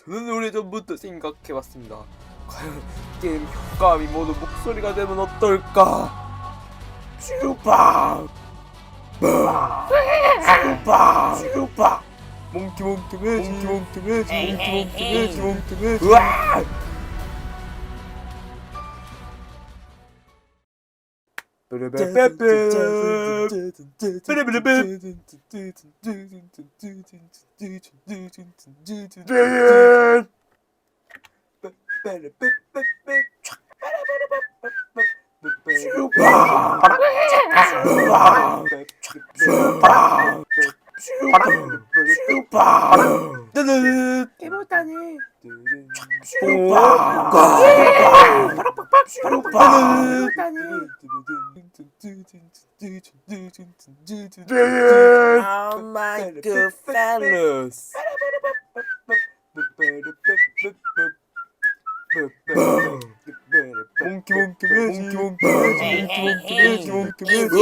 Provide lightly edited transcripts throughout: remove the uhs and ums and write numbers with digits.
저는 오래전부터 생각해봤습니다. 과연 게임 효과음이 모두 목소리가 되면 어떨까? 슈파! 슈파! 슈파! 몽키몽키매지 몽키몽키매지 몽키몽키매지 몽키몽키매지 으아! 깨보다니 Oh my good fellas. 몽키 몽키 매지 몽키 매지 몽키 몽키 매지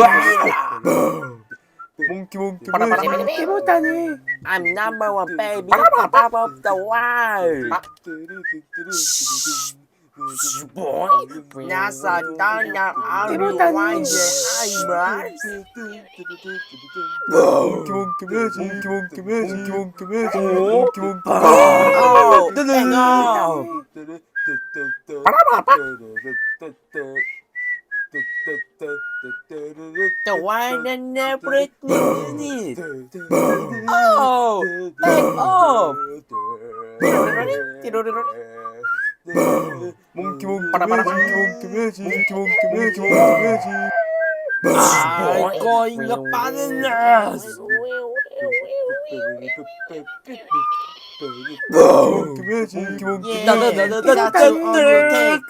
몽키 몽키 매지 깨보다니 I'm number one, baby. Top of the world. Boy, 녀석 너냐 깨보다니. 몽키 몽키 매지 몽키 몽키 매지 몽키 매지 몽키 몽키 Oh, hang on. The one and every minute. Oh, hang on. 몽키 몽키 매지 몽키 몽키 매지 몽키 매지 I'm going up on the nurse. 몽키 매지 몽키 No, no, no, no, no, no, no, take.